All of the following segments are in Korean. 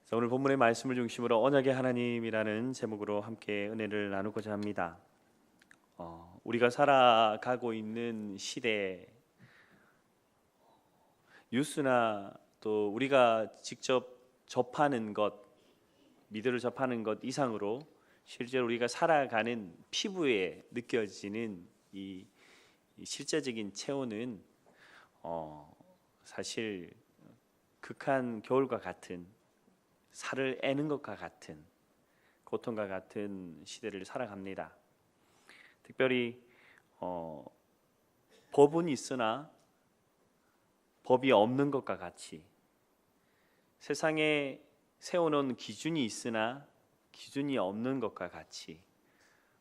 자, 오늘 본문의 말씀을 중심으로 언약의 하나님이라는 제목으로 함께 은혜를 나누고자 합니다. 우리가 살아가고 있는 시대, 뉴스나 또 우리가 직접 접하는 것, 미디어를 접하는 것 이상으로 실제로 우리가 살아가는 피부에 느껴지는 이 실제적인 체온은 사실 극한 겨울과 같은, 살을 애는 것과 같은, 고통과 같은 시대를 살아갑니다. 특별히 법은 있으나 법이 없는 것과 같이, 세상에 세워놓은 기준이 있으나 기준이 없는 것과 같이,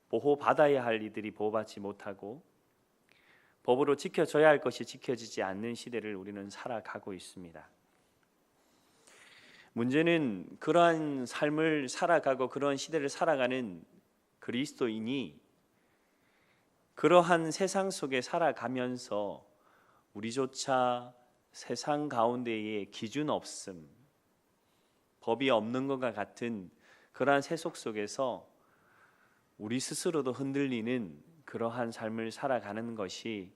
보호받아야 할 이들이 보호받지 못하고 법으로 지켜져야 할 것이 지켜지지 않는 시대를 우리는 살아가고 있습니다. 문제는 그러한 삶을 살아가고 그러한 시대를 살아가는 그리스도인이 그러한 세상 속에 살아가면서 우리조차 세상 가운데에 기준 없음, 법이 없는 것과 같은 그러한 세속 속에서 우리 스스로도 흔들리는 그러한 삶을 살아가는 것이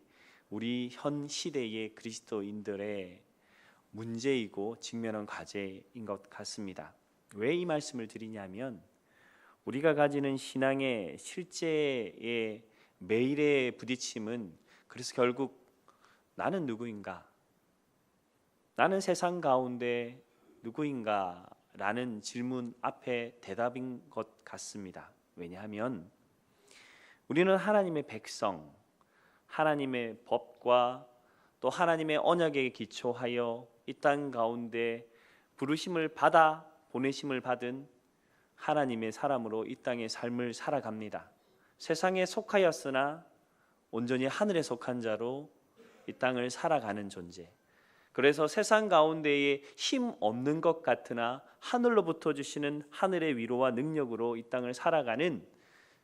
우리 현 시대의 그리스도인들의 문제이고 직면한 과제인 것 같습니다. 왜 이 말씀을 드리냐면, 우리가 가지는 신앙의 실제의 매일의 부딪힘은 그래서 결국 나는 누구인가? 나는 세상 가운데 누구인가? 라는 질문 앞에 대답인 것 같습니다. 왜냐하면 우리는 하나님의 백성, 하나님의 법과 또 하나님의 언약에 기초하여 이 땅 가운데 부르심을 받아 보내심을 받은 하나님의 사람으로 이 땅의 삶을 살아갑니다. 세상에 속하였으나 온전히 하늘에 속한 자로 이 땅을 살아가는 존재. 그래서 세상 가운데에 힘 없는 것 같으나 하늘로부터 주시는 하늘의 위로와 능력으로 이 땅을 살아가는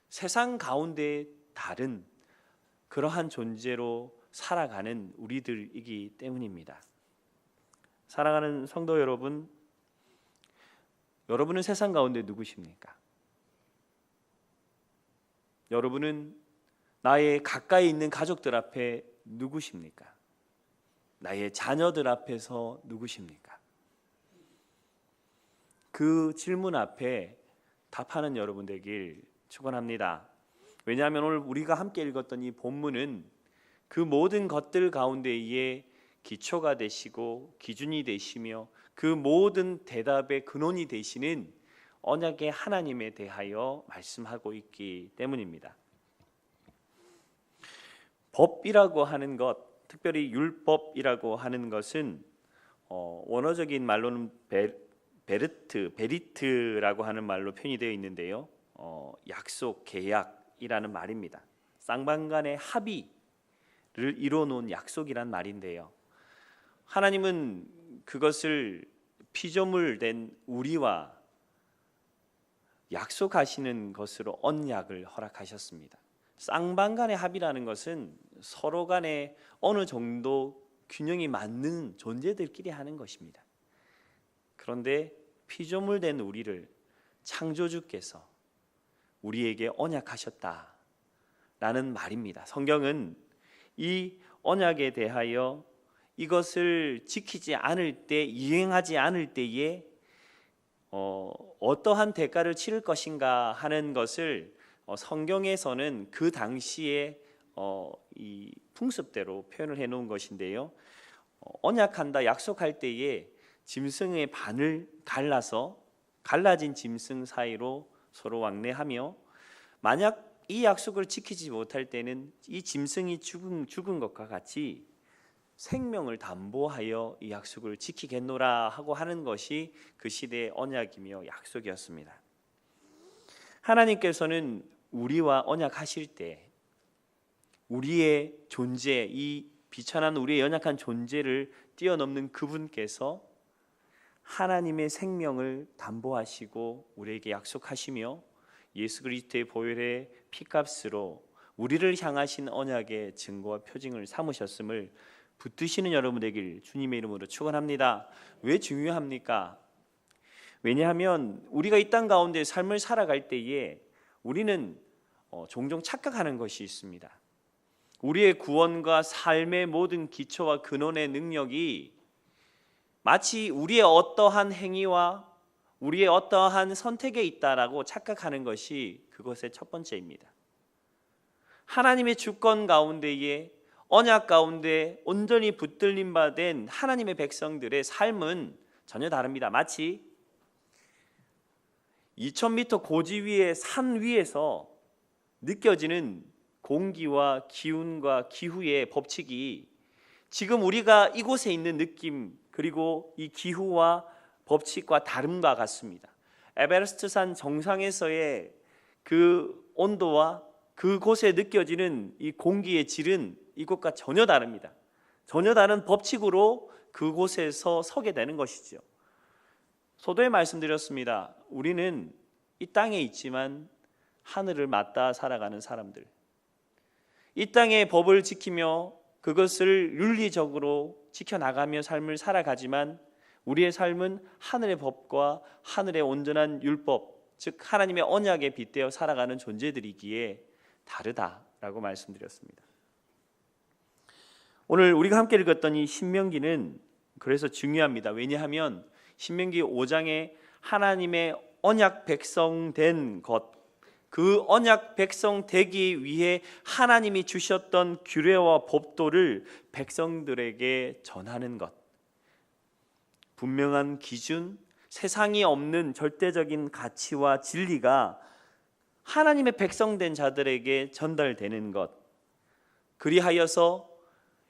세상 가운데 다른 그러한 존재로 살아가는 우리들이기 때문입니다. 사랑하는 성도 여러분, 여러분은 세상 가운데 누구십니까? 여러분은 나의 가까이 있는 가족들 앞에 누구십니까? 나의 자녀들 앞에서 누구십니까? 그 질문 앞에 답하는 여러분 되길 축원합니다. 왜냐하면 오늘 우리가 함께 읽었던 이 본문은 그 모든 것들 가운데에 기초가 되시고 기준이 되시며 그 모든 대답의 근원이 되시는 언약의 하나님에 대하여 말씀하고 있기 때문입니다. 법이라고 하는 것, 특별히 율법이라고 하는 것은 원어적인 말로는 베리트라고 하는 말로 표현이 되어 있는데요, 약속, 계약이라는 말입니다. 쌍방간의 합의를 이뤄놓은 약속이란 말인데요, 하나님은 그것을 피조물 된 우리와 약속하시는 것으로 언약을 허락하셨습니다. 쌍방간의 합의라는 것은 서로 간에 어느 정도 균형이 맞는 존재들끼리 하는 것입니다. 그런데 피조물 된 우리를 창조주께서 우리에게 언약하셨다라는 말입니다. 성경은 이 언약에 대하여 이것을 지키지 않을 때, 이행하지 않을 때에 어떠한 대가를 치를 것인가 하는 것을 성경에서는 그 당시에 이 풍습대로 표현을 해놓은 것인데요, 언약한다, 약속할 때에 짐승의 반을 갈라서 갈라진 짐승 사이로 서로 왕래하며, 만약 이 약속을 지키지 못할 때는 이 짐승이 죽은 것과 같이 생명을 담보하여 이 약속을 지키겠노라 하고 하는 것이 그 시대의 언약이며 약속이었습니다. 하나님께서는 우리와 언약하실 때 우리의 존재, 이 비천한 우리의 연약한 존재를 뛰어넘는 그분께서 하나님의 생명을 담보하시고 우리에게 약속하시며 예수 그리스도의 보혈의 피값으로 우리를 향하신 언약의 증거와 표징을 삼으셨음을 붙드시는 여러분 되길 주님의 이름으로 축원합니다. 왜 중요합니까? 왜냐하면 우리가 이 땅 가운데 삶을 살아갈 때에 우리는 종종 착각하는 것이 있습니다. 우리의 구원과 삶의 모든 기초와 근원의 능력이 마치 우리의 어떠한 행위와 우리의 어떠한 선택에 있다라고 착각하는 것이 그것의 첫 번째입니다. 하나님의 주권 가운데에 언약 가운데 온전히 붙들림 바 된 하나님의 백성들의 삶은 전혀 다릅니다. 마치 2000m 고지 위의 산 위에서 느껴지는 공기와 기운과 기후의 법칙이 지금 우리가 이곳에 있는 느낌 그리고 이 기후와 법칙과 다름과 같습니다. 에베레스트 산 정상에서의 그 온도와 그곳에 느껴지는 이 공기의 질은 이곳과 전혀 다릅니다. 전혀 다른 법칙으로 그곳에서 서게 되는 것이죠. 소도에 말씀드렸습니다. 우리는 이 땅에 있지만 하늘을 맞닿아 살아가는 사람들, 이 땅의 법을 지키며 그것을 윤리적으로 지켜나가며 삶을 살아가지만 우리의 삶은 하늘의 법과 하늘의 온전한 율법, 즉 하나님의 언약에 빗대어 살아가는 존재들이기에 다르다라고 말씀드렸습니다. 오늘 우리가 함께 읽었던 이 신명기는 그래서 중요합니다. 왜냐하면 신명기 5장에 하나님의 언약 백성 된 것, 그 언약 백성 되기 위해 하나님이 주셨던 규례와 법도를 백성들에게 전하는 것, 분명한 기준, 세상이 없는 절대적인 가치와 진리가 하나님의 백성된 자들에게 전달되는 것, 그리하여서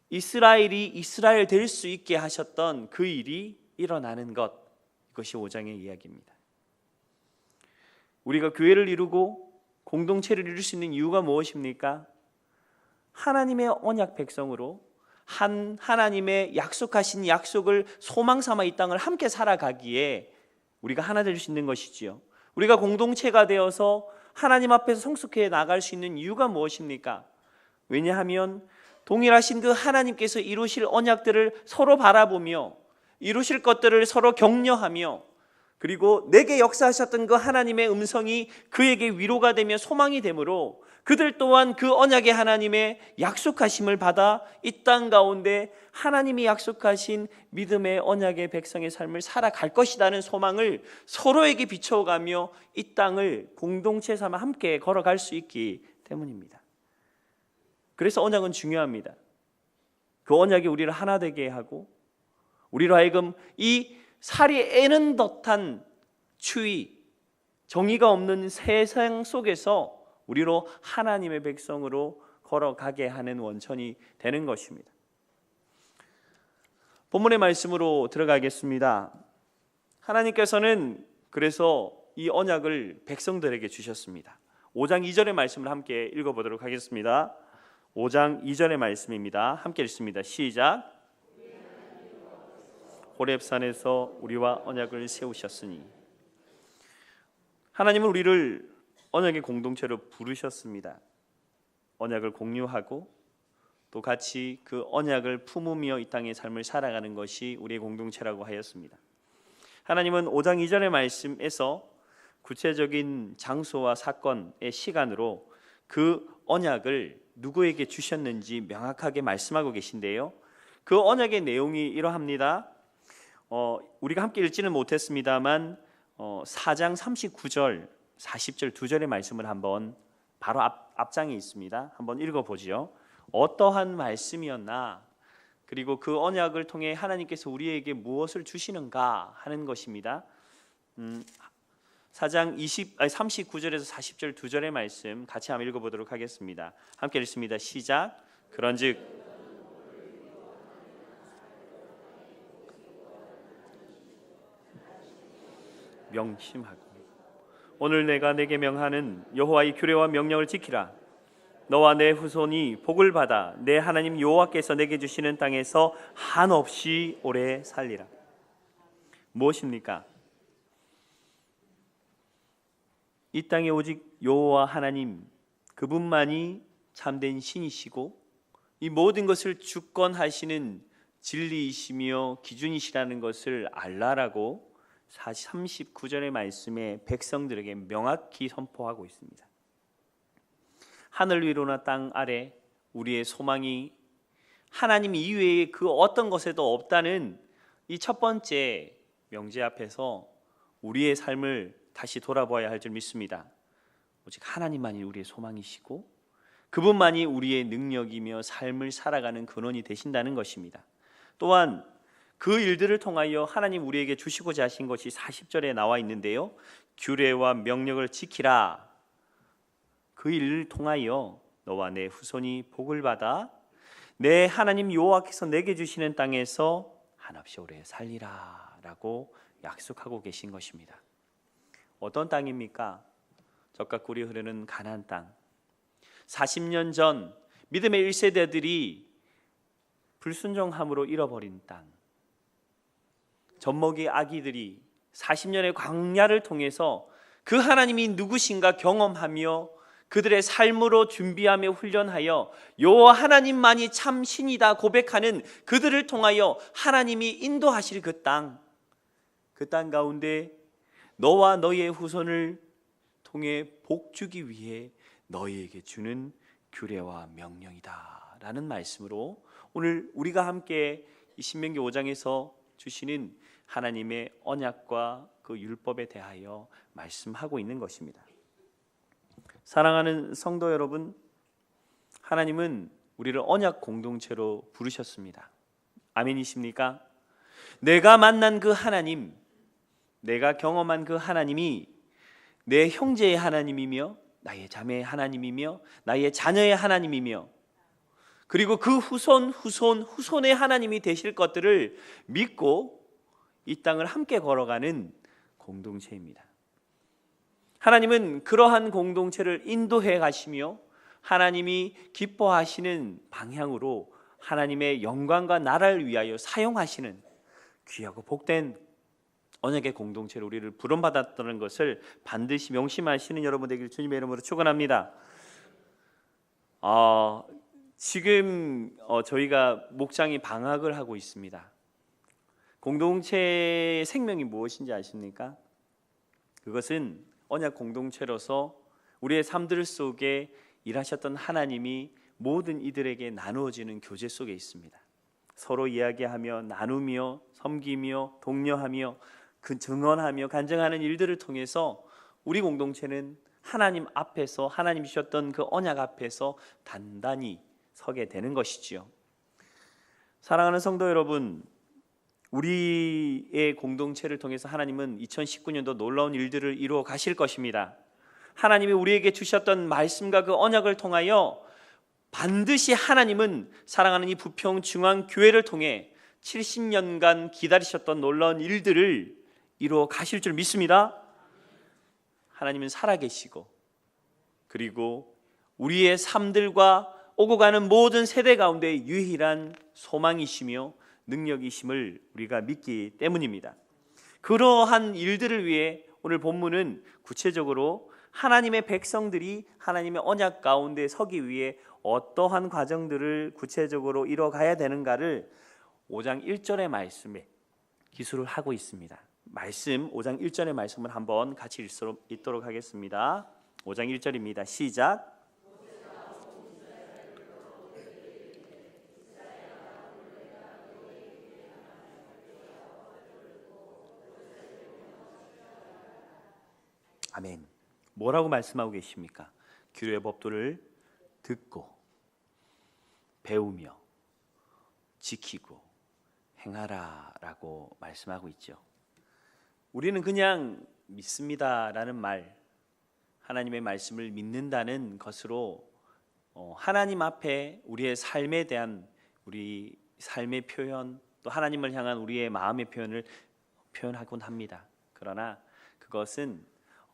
이스라엘이 이스라엘 될 수 있게 하셨던 그 일이 일어나는 것, 이것이 5장의 이야기입니다. 우리가 교회를 이루고 공동체를 이룰 수 있는 이유가 무엇입니까? 하나님의 언약 백성으로 하나님의 약속하신 약속을 소망 삼아 이 땅을 함께 살아가기에 우리가 하나 될 수 있는 것이지요. 우리가 공동체가 되어서 하나님 앞에서 성숙해 나갈 수 있는 이유가 무엇입니까? 왜냐하면 동일하신 그 하나님께서 이루실 언약들을 서로 바라보며 이루실 것들을 서로 격려하며 그리고 내게 역사하셨던 그 하나님의 음성이 그에게 위로가 되며 소망이 되므로 그들 또한 그 언약의 하나님의 약속하심을 받아 이 땅 가운데 하나님이 약속하신 믿음의 언약의 백성의 삶을 살아갈 것이라는 소망을 서로에게 비춰가며 이 땅을 공동체 삼아 함께 걸어갈 수 있기 때문입니다. 그래서 언약은 중요합니다. 그 언약이 우리를 하나 되게 하고 우리로 하여금 이 살이 애는 듯한 추위, 정의가 없는 세상 속에서 우리로 하나님의 백성으로 걸어가게 하는 원천이 되는 것입니다. 본문의 말씀으로 들어가겠습니다. 하나님께서는 그래서 이 언약을 백성들에게 주셨습니다. 5장 2절의 말씀을 함께 읽어보도록 하겠습니다. 5장 2절의 말씀입니다. 함께 읽습니다. 시작. 호렙산에서 우리와 언약을 세우셨으니. 하나님은 우리를 언약의 공동체로 부르셨습니다. 언약을 공유하고 또 같이 그 언약을 품으며 이 땅의 삶을 살아가는 것이 우리의 공동체라고 하였습니다. 하나님은 5장 2절의 말씀에서 구체적인 장소와 사건의 시간으로 그 언약을 누구에게 주셨는지 명확하게 말씀하고 계신데요. 그 언약의 내용이 이러합니다. 우리가 함께 읽지는 못했습니다만 4장 39절, 40절 두 절의 말씀을 한번 바로 앞장에 있습니다. 한번 읽어보지요. 어떠한 말씀이었나, 그리고 그 언약을 통해 하나님께서 우리에게 무엇을 주시는가 하는 것입니다. 4장 39절에서 40절 두 절의 말씀 같이 한번 읽어보도록 하겠습니다. 함께 읽습니다. 시작. 그런즉 명심하고 오늘 내가 내게 명하는 여호와의 규례와 명령을 지키라. 너와 내 후손이 복을 받아 내 하나님 여호와께서 내게 주시는 땅에서 한없이 오래 살리라. 무엇입니까? 이 땅에 오직 여호와 하나님 그분만이 참된 신이시고 이 모든 것을 주권하시는 진리이시며 기준이시라는 것을 알라라고 39절의 말씀에 백성들에게 명확히 선포하고 있습니다. 하늘 위로나 땅 아래 우리의 소망이 하나님 이외에 그 어떤 것에도 없다는 이 첫 번째 명제 앞에서 우리의 삶을 다시 돌아보아야 할 줄 믿습니다. 오직 하나님만이 우리의 소망이시고 그분만이 우리의 능력이며 삶을 살아가는 근원이 되신다는 것입니다. 또한 그 일들을 통하여 하나님 우리에게 주시고자 하신 것이 40절에 나와 있는데요, 규례와 명령을 지키라. 그 일을 통하여 너와 내 후손이 복을 받아 내 하나님 여호와께서 내게 주시는 땅에서 한없이 오래 살리라 라고 약속하고 계신 것입니다. 어떤 땅입니까? 젖과 꿀이 흐르는 가나안 땅. 40년 전 믿음의 1세대들이 불순종함으로 잃어버린 땅. 젖먹이 아기들이 40년의 광야를 통해서 그 하나님이 누구신가 경험하며 그들의 삶으로 준비하며 훈련하여 여호와 하나님만이 참 신이다 고백하는 그들을 통하여 하나님이 인도하실 그 땅 가운데 너와 너의 후손을 통해 복 주기 위해 너희에게 주는 규례와 명령이다 라는 말씀으로 오늘 우리가 함께 이 신명기 5장에서 주시는 하나님의 언약과 그 율법에 대하여 말씀하고 있는 것입니다. 사랑하는 성도 여러분, 하나님은 우리를 언약 공동체로 부르셨습니다. 아멘이십니까? 내가 만난 그 하나님, 내가 경험한 그 하나님이 내 형제의 하나님이며 나의 자매의 하나님이며 나의 자녀의 하나님이며 그리고 그 후손의 하나님이 되실 것들을 믿고 이 땅을 함께 걸어가는 공동체입니다. 하나님은 그러한 공동체를 인도해 가시며 하나님이 기뻐하시는 방향으로 하나님의 영광과 나라를 위하여 사용하시는 귀하고 복된 언약의 공동체로 우리를 부름받았다는 것을 반드시 명심하시는 여러분 되길 주님의 이름으로 축원합니다. 지금 저희가 목장이 방학을 하고 있습니다. 공동체의 생명이 무엇인지 아십니까? 그것은 언약 공동체로서 우리의 삶들 속에 일하셨던 하나님이 모든 이들에게 나누어지는 교제 속에 있습니다. 서로 이야기하며 나누며 섬기며 독려하며 그 증언하며 간증하는 일들을 통해서 우리 공동체는 하나님 앞에서 하나님 주셨던 그 언약 앞에서 단단히 서게 되는 것이지요. 사랑하는 성도 여러분, 우리의 공동체를 통해서 하나님은 2019년도 놀라운 일들을 이루어 가실 것입니다. 하나님이 우리에게 주셨던 말씀과 그 언약을 통하여 반드시 하나님은 사랑하는 이 부평중앙교회를 통해 70년간 기다리셨던 놀라운 일들을 이루어 가실 줄 믿습니다. 하나님은 살아계시고 그리고 우리의 삶들과 오고 가는 모든 세대 가운데 유일한 소망이시며 능력이심을 우리가 믿기 때문입니다. 그러한 일들을 위해 오늘 본문은 구체적으로 하나님의 백성들이 하나님의 언약 가운데 서기 위해 어떠한 과정들을 구체적으로 이뤄가야 되는가를 5장 1절의 말씀에 기술을 하고 있습니다. 말씀 5장 1절의 말씀을 한번 같이 읽도록 하겠습니다. 5장 1절입니다. 시작. 아멘. 뭐라고 말씀하고 계십니까? 규례 법도를 듣고 배우며 지키고 행하라라고 말씀하고 있죠. 우리는 그냥 믿습니다라는 말, 하나님의 말씀을 믿는다는 것으로 하나님 앞에 우리의 삶에 대한 우리 삶의 표현, 또 하나님을 향한 우리의 마음의 표현을 표현하곤 합니다. 그러나 그것은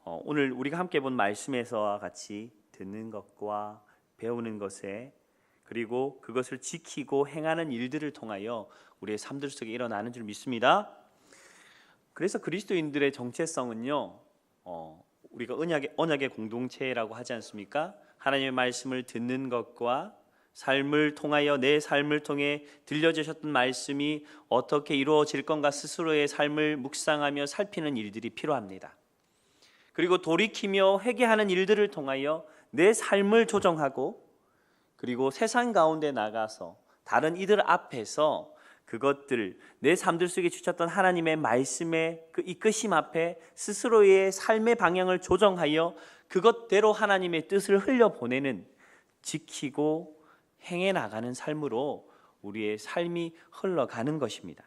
오늘 우리가 함께 본 말씀에서와 같이 듣는 것과 배우는 것에 그리고 그것을 지키고 행하는 일들을 통하여 우리의 삶들 속에 일어나는 줄 믿습니다. 그래서 그리스도인들의 정체성은요, 우리가 언약의 공동체라고 하지 않습니까? 하나님의 말씀을 듣는 것과 삶을 통하여 내 삶을 통해 들려주셨던 말씀이 어떻게 이루어질 건가 스스로의 삶을 묵상하며 살피는 일들이 필요합니다. 그리고 돌이키며 회개하는 일들을 통하여 내 삶을 조정하고 그리고 세상 가운데 나가서 다른 이들 앞에서 그것들 내 삶들 속에 주셨던 하나님의 말씀의 그 이끄심 앞에 스스로의 삶의 방향을 조정하여 그것대로 하나님의 뜻을 흘려보내는 지키고 행해 나가는 삶으로 우리의 삶이 흘러가는 것입니다.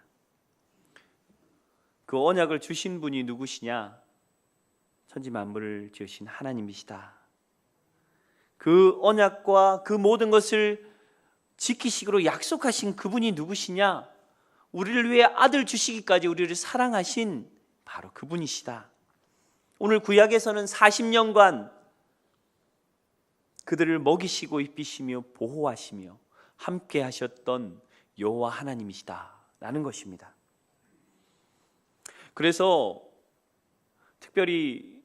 그 언약을 주신 분이 누구시냐? 천지 만물을 지으신 하나님이시다. 그 언약과 그 모든 것을 지키시기로 약속하신 그분이 누구시냐? 우리를 위해 아들 주시기까지 우리를 사랑하신 바로 그분이시다. 오늘 구약에서는 40년간 그들을 먹이시고 입히시며 보호하시며 함께 하셨던 여호와 하나님이시다라는 것입니다. 그래서 특별히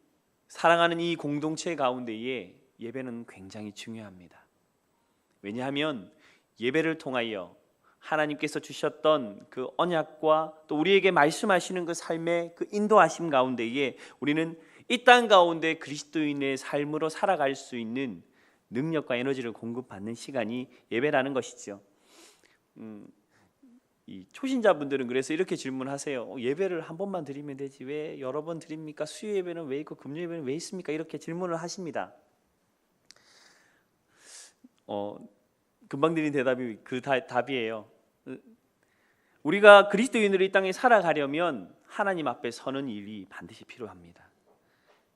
사랑하는 이 공동체 가운데에 예배는 굉장히 중요합니다. 왜냐하면 예배를 통하여 하나님께서 주셨던 그 언약과 또 우리에게 말씀하시는 그 삶의 그 인도하심 가운데에 우리는 이 땅 가운데 그리스도인의 삶으로 살아갈 수 있는 능력과 에너지를 공급받는 시간이 예배라는 것이죠. 이 초신자분들은 그래서 이렇게 질문하세요. 예배를 한 번만 드리면 되지 왜 여러 번 드립니까? 수요 예배는 왜 있고 금요 예배는 왜 있습니까? 이렇게 질문을 하십니다. 금방 드린 대답이 그 답이에요. 우리가 그리스도인으로 이 땅에 살아가려면 하나님 앞에 서는 일이 반드시 필요합니다.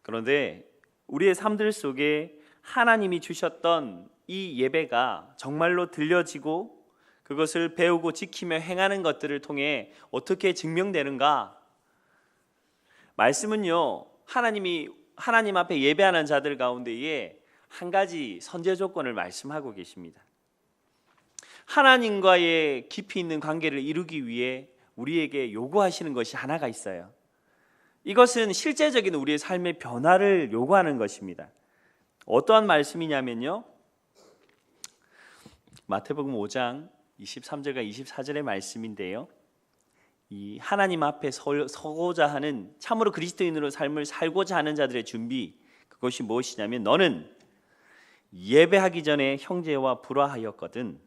그런데 우리의 삶들 속에 하나님이 주셨던 이 예배가 정말로 들려지고 그것을 배우고 지키며 행하는 것들을 통해 어떻게 증명되는가? 말씀은요, 하나님 앞에 예배하는 자들 가운데에 한 가지 선제 조건을 말씀하고 계십니다. 하나님과의 깊이 있는 관계를 이루기 위해 우리에게 요구하시는 것이 하나가 있어요. 이것은 실제적인 우리의 삶의 변화를 요구하는 것입니다. 어떠한 말씀이냐면요, 마태복음 5장 23절과 24절의 말씀인데요, 이 하나님 앞에 서고자 하는 참으로 그리스도인으로 삶을 살고자 하는 자들의 준비, 그것이 무엇이냐면 너는 예배하기 전에 형제와 불화하였거든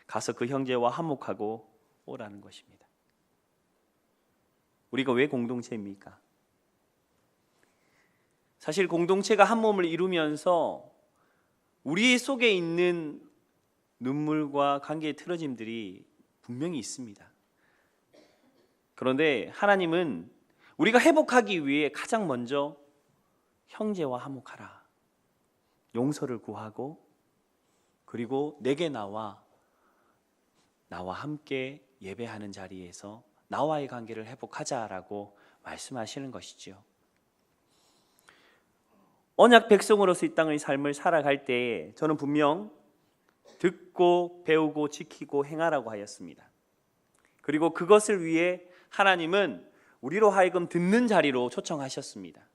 가서 그 형제와 화목하고 오라는 것입니다. 우리가 왜 공동체입니까? 사실 공동체가 한 몸을 이루면서 우리 속에 있는 눈물과 관계의 틀어짐들이 분명히 있습니다. 그런데 하나님은 우리가 회복하기 위해 가장 먼저 형제와 화목하라, 용서를 구하고 그리고 내게 나와 함께 예배하는 자리에서 나와의 관계를 회복하자라고 말씀하시는 것이죠. 언약 백성으로서 이 땅의 삶을 살아갈 때에 저는 분명 듣고 배우고 지키고 행하라고 하였습니다. 그리고 그것을 위해 하나님은 우리로 하여금 듣는 자리로 초청하셨습니다.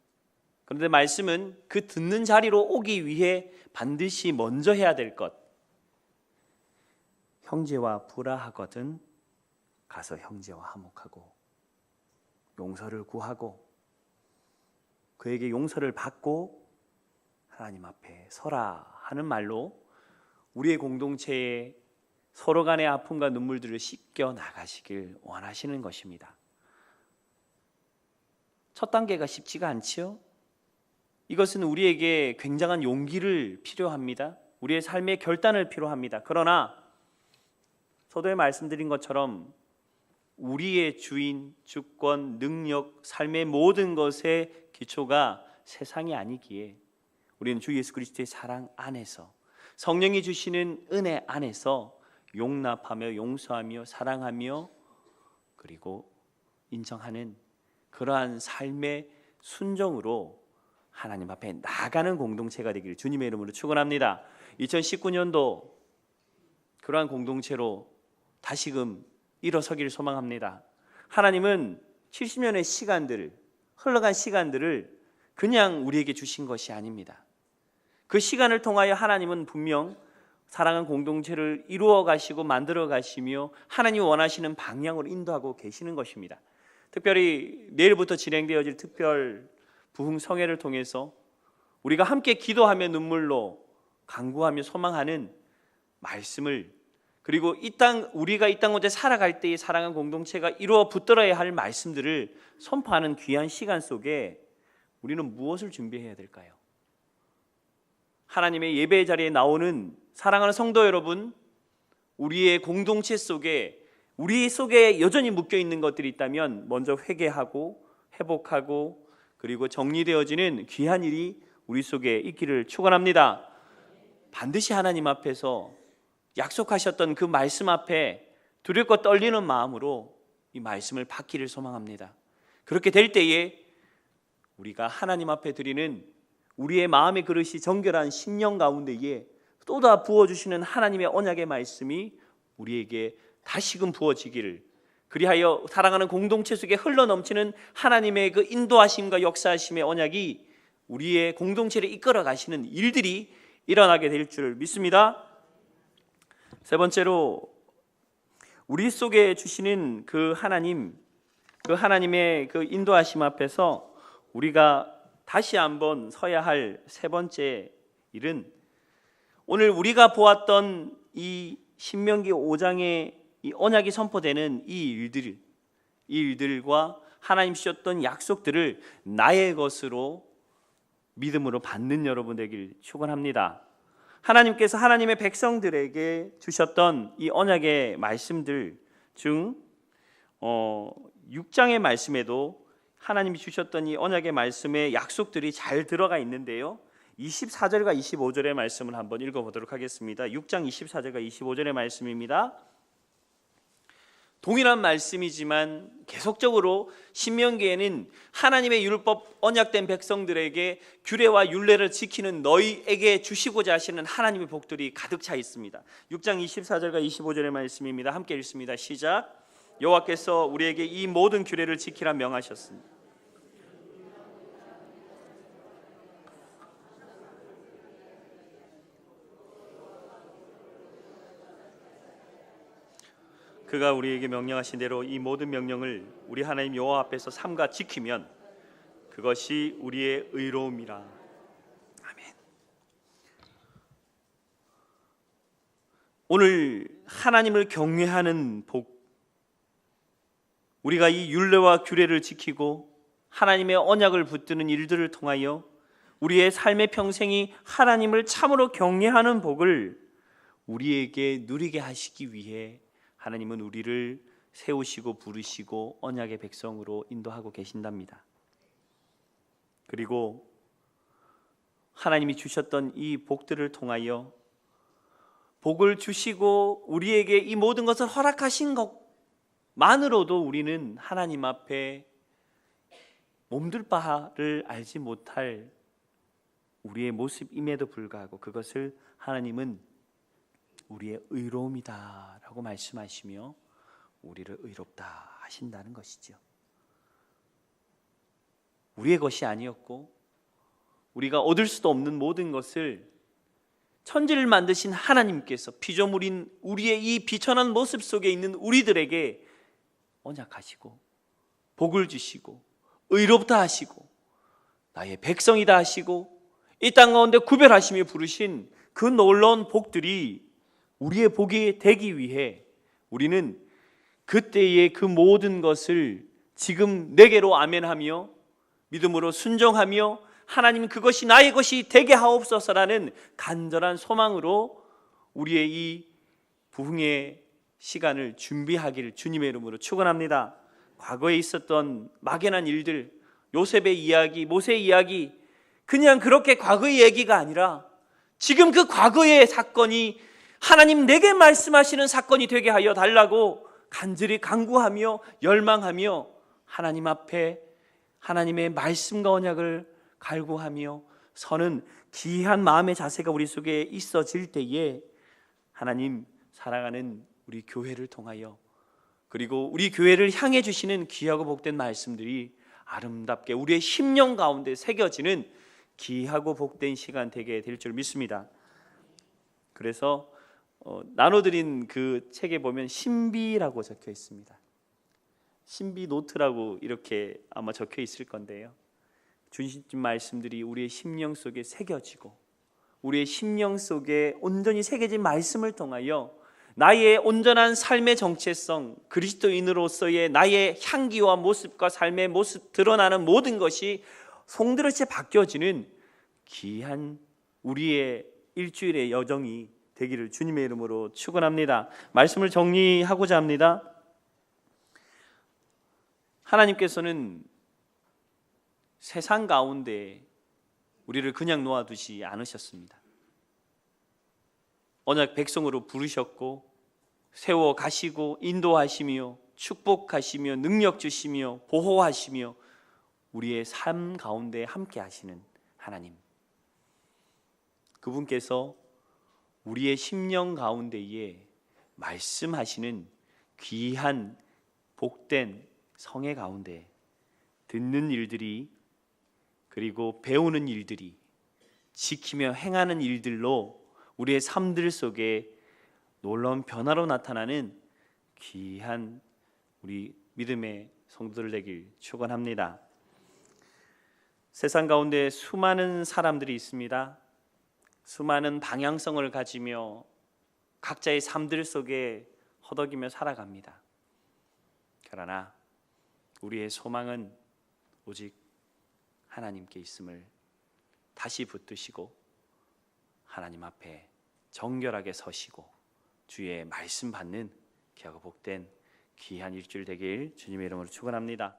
그런데 말씀은 그 듣는 자리로 오기 위해 반드시 먼저 해야 될 것, 형제와 불화하거든 가서 형제와 화목하고 용서를 구하고 그에게 용서를 받고 하나님 앞에 서라 하는 말로 우리의 공동체에 서로 간의 아픔과 눈물들을 씻겨 나가시길 원하시는 것입니다. 첫 단계가 쉽지가 않지요. 이것은 우리에게 굉장한 용기를 필요합니다. 우리의 삶의 결단을 필요합니다. 그러나 서두에 말씀드린 것처럼 우리의 주인, 주권, 능력, 삶의 모든 것의 기초가 세상이 아니기에 우리는 주 예수 그리스도의 사랑 안에서 성령이 주시는 은혜 안에서 용납하며 용서하며 사랑하며 그리고 인정하는 그러한 삶의 순종으로 하나님 앞에 나아가는 공동체가 되기를 주님의 이름으로 축원합니다. 2019년도 그러한 공동체로 다시금 일어서기를 소망합니다. 하나님은 70년의 시간들을, 흘러간 시간들을 그냥 우리에게 주신 것이 아닙니다. 그 시간을 통하여 하나님은 분명 사랑하는 공동체를 이루어 가시고 만들어 가시며 하나님이 원하시는 방향으로 인도하고 계시는 것입니다. 특별히 내일부터 진행되어질 특별 부흥성회를 통해서 우리가 함께 기도하며 눈물로 간구하며 소망하는 말씀을, 그리고 우리가 이 땅 가운데 살아갈 때의 사랑하는 공동체가 이루어 붙들어야 할 말씀들을 선포하는 귀한 시간 속에 우리는 무엇을 준비해야 될까요? 하나님의 예배 자리에 나오는 사랑하는 성도 여러분, 우리의 공동체 속에 우리 속에 여전히 묶여있는 것들이 있다면 먼저 회개하고 회복하고 그리고 정리되어지는 귀한 일이 우리 속에 있기를 축원합니다. 반드시 하나님 앞에서 약속하셨던 그 말씀 앞에 두렵고 떨리는 마음으로 이 말씀을 받기를 소망합니다. 그렇게 될 때에 우리가 하나님 앞에 드리는 우리의 마음의 그릇이 정결한 심령 가운데에 쏟아 부어주시는 하나님의 언약의 말씀이 우리에게 다시금 부어지기를, 그리하여 사랑하는 공동체 속에 흘러넘치는 하나님의 그 인도하심과 역사하심의 언약이 우리의 공동체를 이끌어 가시는 일들이 일어나게 될 줄 믿습니다. 세 번째로, 우리 속에 주시는 그 하나님의 그 인도하심 앞에서 우리가 다시 한번 서야 할 세 번째 일은, 오늘 우리가 보았던 이 신명기 5장의 이 언약이 선포되는 이 일들과 하나님 주셨던 약속들을 나의 것으로 믿음으로 받는 여러분 되길 축원합니다. 하나님께서 하나님의 백성들에게 주셨던 이 언약의 말씀들 중 6장의 말씀에도 하나님이 주셨던 이 언약의 말씀의 약속들이 잘 들어가 있는데요, 24절과 25절의 말씀을 한번 읽어보도록 하겠습니다. 6장 24절과 25절의 말씀입니다. 동일한 말씀이지만 계속적으로 신명기에는 하나님의 율법 언약된 백성들에게 규례와 율례를 지키는 너희에게 주시고자 하시는 하나님의 복들이 가득 차 있습니다. 6장 24절과 25절의 말씀입니다. 함께 읽습니다. 시작. 여호와께서 우리에게 이 모든 규례를 지키라 명하셨습니다. 그가 우리에게 명령하신 대로 이 모든 명령을 우리 하나님 여호와 앞에서 삼가 지키면 그것이 우리의 의로움이라. 아멘. 오늘 하나님을 경외하는 복, 우리가 이 율례와 규례를 지키고 하나님의 언약을 붙드는 일들을 통하여 우리의 삶의 평생이 하나님을 참으로 경외하는 복을 우리에게 누리게 하시기 위해 하나님은 우리를 세우시고 부르시고 언약의 백성으로 인도하고 계신답니다. 그리고 하나님이 주셨던 이 복들을 통하여 복을 주시고 우리에게 이 모든 것을 허락하신 것만으로도 우리는 하나님 앞에 몸둘 바를 알지 못할 우리의 모습임에도 불구하고 그것을 하나님은 우리의 의로움이다 라고 말씀하시며 우리를 의롭다 하신다는 것이죠. 우리의 것이 아니었고 우리가 얻을 수도 없는 모든 것을 천지를 만드신 하나님께서 피조물인 우리의 이 비천한 모습 속에 있는 우리들에게 언약하시고 복을 주시고 의롭다 하시고 나의 백성이다 하시고 이 땅 가운데 구별하시며 부르신 그 놀라운 복들이 우리의 복이 되기 위해 우리는 그때의 그 모든 것을 지금 내게로 아멘하며 믿음으로 순종하며 하나님 그것이 나의 것이 되게 하옵소서라는 간절한 소망으로 우리의 이 부흥의 시간을 준비하기를 주님의 이름으로 축원합니다. 과거에 있었던 막연한 일들, 요셉의 이야기, 모세의 이야기, 그냥 그렇게 과거의 얘기가 아니라 지금 그 과거의 사건이 하나님 내게 말씀하시는 사건이 되게 하여 달라고 간절히 간구하며 열망하며 하나님 앞에 하나님의 말씀과 언약을 갈구하며 서는 귀한 마음의 자세가 우리 속에 있어질 때에 하나님 사랑하는 우리 교회를 통하여 그리고 우리 교회를 향해 주시는 귀하고 복된 말씀들이 아름답게 우리의 심령 가운데 새겨지는 귀하고 복된 시간 되게 될 줄 믿습니다. 그래서 나눠드린 그 책에 보면 신비라고 적혀 있습니다. 신비 노트라고 이렇게 아마 적혀 있을 건데요. 주신 말씀들이 우리의 심령 속에 새겨지고 우리의 심령 속에 온전히 새겨진 말씀을 통하여 나의 온전한 삶의 정체성, 그리스도인으로서의 나의 향기와 모습과 삶의 모습 드러나는 모든 것이 송두리째 바뀌어지는 귀한 우리의 일주일의 여정이 되기를 주님의 이름으로 축원합니다. 말씀을 정리하고자 합니다. 하나님께서는 세상 가운데 우리를 그냥 놓아두지 않으셨습니다. 언약 백성으로 부르셨고 세워 가시고 인도하시며 축복하시며 능력 주시며 보호하시며 우리의 삶 가운데 함께 하시는 하나님, 그분께서 우리의 심령 가운데에 말씀하시는 귀한 복된 성의 가운데 듣는 일들이, 그리고 배우는 일들이, 지키며 행하는 일들로 우리의 삶들 속에 놀라운 변화로 나타나는 귀한 우리 믿음의 성도들 되길 축원합니다. 세상 가운데 수많은 사람들이 있습니다. 수많은 방향성을 가지며 각자의 삶들 속에 허덕이며 살아갑니다. 그러나 우리의 소망은 오직 하나님께 있음을 다시 붙드시고 하나님 앞에 정결하게 서시고 주의 말씀 받는 귀하고 복된 귀한 일주일 되길 주님의 이름으로 축원합니다.